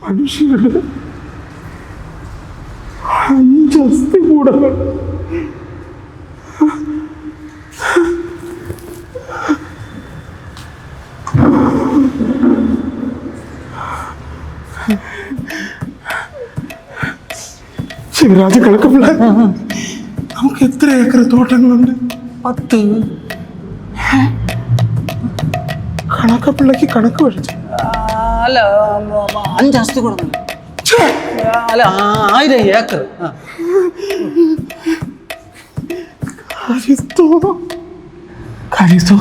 മനുഷ്യരുടെ 5 അസ്ഥികൂടങ്ങൾ ശിവരാജ് കണക്കപ്പിള്ള, നമുക്ക് എത്ര ഏക്കർ തോട്ടങ്ങളുണ്ട്? 10. കണക്കപ്പിള്ളക്ക് കണക്ക് പഠിച്ചു. അല്ല 5 അസ്ഥി കൊടുക്കണം. അല്ല 1000 ഏക്കർ. കാര്യസ്ഥോ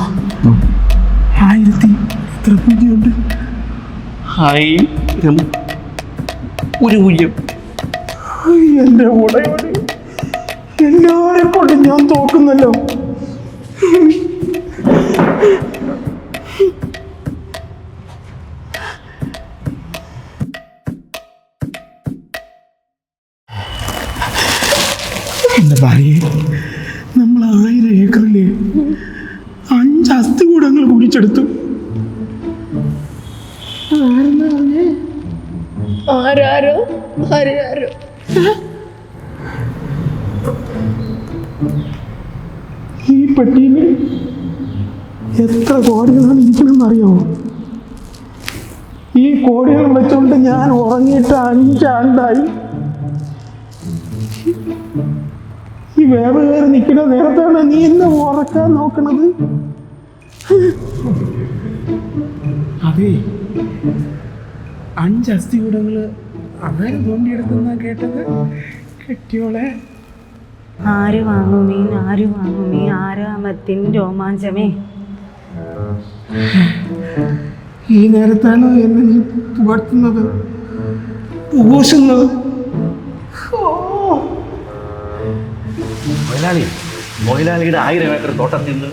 1000 എത്ര പൂജ്യമുണ്ട്? 1000 ഒരു പൂജ്യം. എന്റെ ഉടയോടെ എല്ലാരെ കൊണ്ടും ഞാൻ തോക്കുന്നല്ലോ. എന്റെ ഭാര്യയെ നമ്മൾ 1000 ഏക്കറില് 5 അസ്ഥികൂടങ്ങൾ കുടിച്ചെടുത്തു. ആരെന്നാ പറഞ്ഞേ? ആരാരോ ആരാരോ. ഈ പെട്ടിയിൽ എത്ര കോടികളാണ് ഇരിക്കണമെന്ന് അറിയാമോ? ഈ കോടികൾ വെച്ചുകൊണ്ട് ഞാൻ ഉറങ്ങിയിട്ട് 5 ആണ്ടായി. ഈ വേറെ കയറി നിൽക്കുന്ന നേരത്താണ് നീ എന്നെ ഉറക്കാൻ നോക്കണത്. അതെ, 5 അസ്ഥികൂടങ്ങള് ആര് തോണ്ടിയെടുക്കുന്ന കേട്ടത്? കെട്ടിയോളെ. ആര് വാങ്ങുമീ ആര് വാങ്ങുമീ ആരാമത്തിൻ രോമാഞ്ചമേ. ഈ നേരത്താണ് എന്നെ നീ പുകഴ്ത്തുന്നത്, പൂശുന്നത്. തൊഴിലാളിയുടെ 1000 ഏക്കർ തോട്ടത്തിൽ നിന്ന്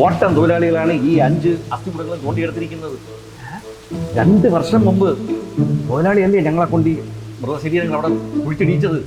ഓട്ടം തൊഴിലാളികളാണ് ഈ 5 അസ്ഥികൂടങ്ങൾ തോണ്ടിയെടുത്തിരിക്കുന്നത്. 2 വർഷം മുമ്പ് തൊഴിലാളിയല്ലേ ഞങ്ങളെ കൊണ്ട് മൃതശരീരങ്ങൾ അവിടെ കുഴിച്ചിടിച്ചത്.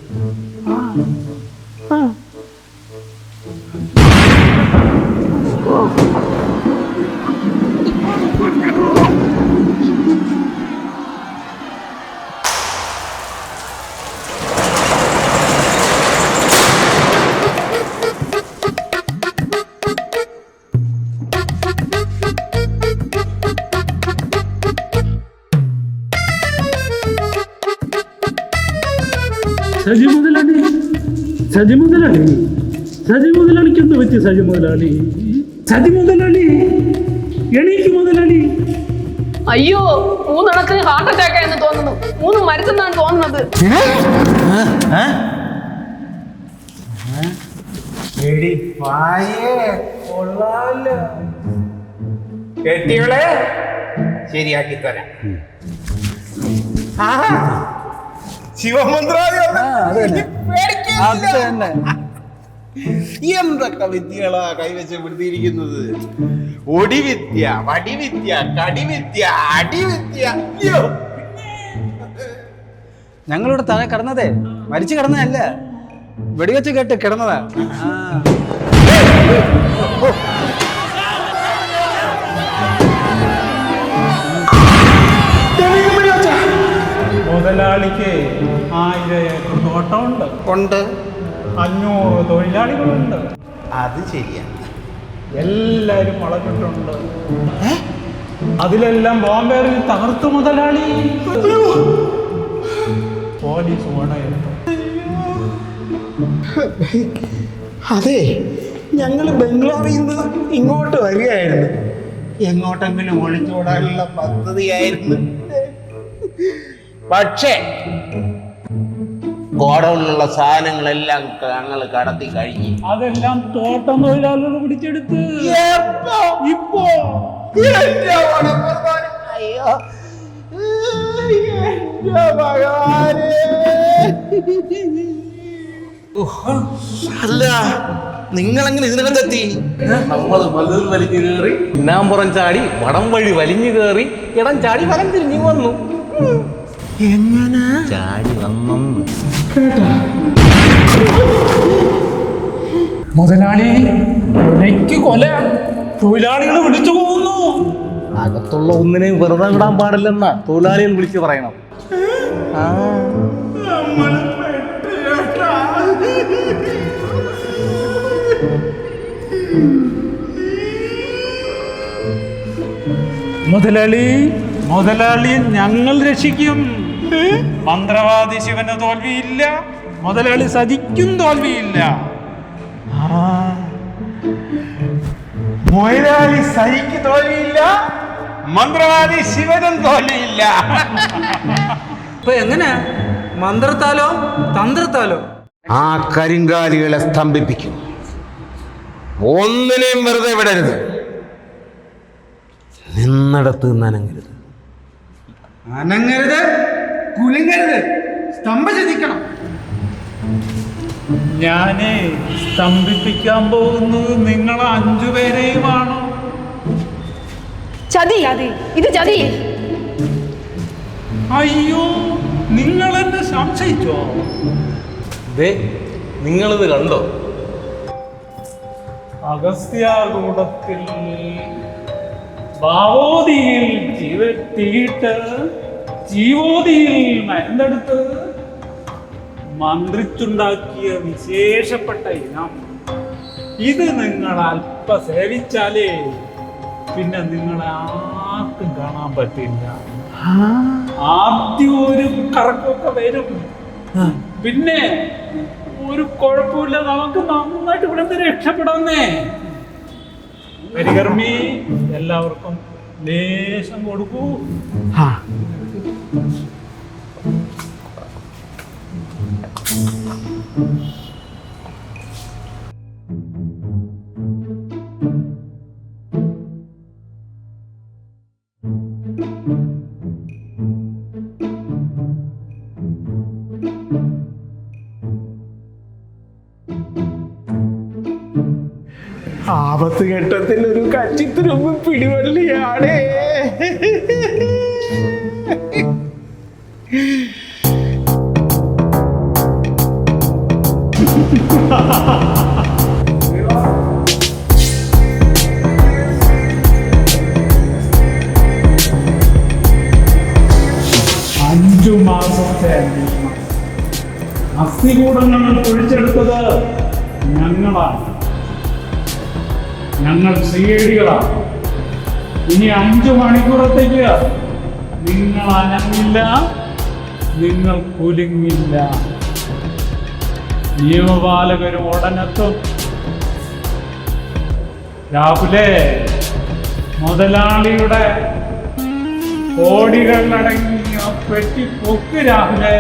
സജി മുതലാളിക്കൊന്ന് പറ്റി. സജി മുതലാളി എണീക്ക് മുതലാളി. അയ്യോ, 3 എണ്ണത്തിന് ഹാർട്ട് അറ്റാക്ക് ആയെന്ന് തോന്നുന്നു. 3 മരിച്ചെന്നാണ് തോന്നുന്നത്. കെട്ടിയോളെ ശരിയാക്കി തരാം. ശിവമന്ത്രാദി എന്തൊക്കെ വിദ്യകളാ കൈവച്ച് പിടുത്തിയിരിക്കുന്നത്. ഒടിവിദ്യ, വടിവിദ്യ, കടിവിദ്യ, അടിവിദ്യ. ഞങ്ങളിവിടെ താഴെ കിടന്നതേ മരിച്ചു കിടന്നതല്ല, വെടിവെച്ച് കേട്ട് കിടന്നതാ. മുതലാളിക്ക് 1000 ഏക്കർ തോട്ടമുണ്ട്. 500 തൊഴിലാളികളുണ്ട്. അത് ശരിയാ. എല്ലാരും വളർന്നിട്ടുണ്ട്. അതിലെല്ലാം ബോംബേറിൽ തകർത്തു മുതലാളി. പോലീസ് ഓടയിരുന്നു. അതെ, ഞങ്ങൾ ബംഗ്ലാവിൽ നിന്ന് ഇങ്ങോട്ട് വരികയായിരുന്നു. എങ്ങോട്ടെങ്കിലും ഒളിച്ചോടാനുള്ള പദ്ധതിയായിരുന്നു. പക്ഷേ ഗോഡൌണിലുള്ള സാധനങ്ങളെല്ലാം ഞങ്ങൾ കടത്തി കഴിഞ്ഞു. അതെല്ലാം തോട്ടം തൊഴിലാളികൾ പിടിച്ചെടുത്ത്. ഇപ്പോ അല്ല, നിങ്ങളെങ്ങനെ ഇതിനകത്തെത്തി? നമ്മൾ മതിൽ വലിഞ്ഞു കയറി, പിന്നാമ്പുറം ചാടി, വടം വഴി വലിഞ്ഞു കയറി, ഇടം ചാടി വലം തിരിഞ്ഞു വന്നു. എങ്ങനെ ചാടി വന്നു. മുതലാളി കൊലയ്ക്ക് കൊല, തൊഴിലാളികൾ വിളിച്ചു പോകുന്നു. അകത്തുള്ള ഒന്നിനെയും വെറുതെ വിടാൻ പാടില്ലെന്നാ തൊഴിലാളികൾ വിളിച്ച് പറയണം. മുതലാളിയെ ഞങ്ങൾ രക്ഷിക്കും. മന്ത്രവാദി ശിവന് തോൽവിയില്ല, മുതലാളി സതിക്കും തോൽവിയില്ല. മുതലാളി സതിക്ക് തോൽവിയില്ല, മന്ത്രവാദി ശിവനും തോൽവിയില്ല. ഇപ്പൊ എങ്ങനെ? മന്ത്രത്താലോ തന്ത്രത്താലോ? ആ കരിങ്കാലികളെ സ്തംഭിപ്പിക്കും. ഒന്നിനെയും വെറുതെ വിടരുത്. നിന്നിടത്ത് നനങ്ങരുത്. അനങ്ങരുത്, കുലുങ്ങരുത്, സ്തംഭിച്ചിരിക്കണം. ഞാന് സ്തംഭിപ്പിക്കാൻ പോകുന്നത് നിങ്ങളെ 5 പേരെയുമാണോ? ചതി, ഇത് ചതി. അയ്യോ, നിങ്ങൾ എന്നെ സംശയിച്ചോ? നിങ്ങളിത് കണ്ടോ? അഗസ്ത്യാകൂടത്തിൽ ഭാവോതിയിൽ ജീവത്തിയിട്ട് ജീവോതിയിൽ മരുന്നെടുത്ത് മന്ത്രിച്ചുണ്ടാക്കിയ വിശേഷപ്പെട്ട ഇനം. ഇത് നിങ്ങൾ അല്പ സേവിച്ചാലേ പിന്നെ നിങ്ങളെ ആർക്കും കാണാൻ പറ്റില്ല. ആദ്യം ഒരു കറക്കമൊക്കെ വരും, പിന്നെ ഒരു കുഴപ്പമില്ല, നമുക്ക് നന്നായിട്ട് ഇവിടെ നിന്ന് രക്ഷപ്പെടാന്നേ. പരികർമ്മി എല്ലാവർക്കും ലേശം കൊടുക്കൂ. ആപത്ത് ഘട്ടത്തിൽ ഒരു കച്ചിത്തുരുമ്പ് പിടിവള്ളിയാണേ. അഞ്ചു മാസത്തെ അന്വേഷണം. അസ്ഥികൂടങ്ങൾ കുഴിച്ചെടുത്തത് ഞങ്ങളാണ്. ഞങ്ങൾ സിഐഡികളാണ്. ഇനി 5 മണിക്കൂറത്തേക്ക് നിങ്ങൾ അനങ്ങില്ല, നിങ്ങൾ കുലുങ്ങില്ല. നിയമപാലകർ ഉടനെത്തും. രാഹുലേ, മുതലാളിയുടെ കോടികളടങ്ങിയ പെട്ടി പൊക്ക് രാഹുലേ.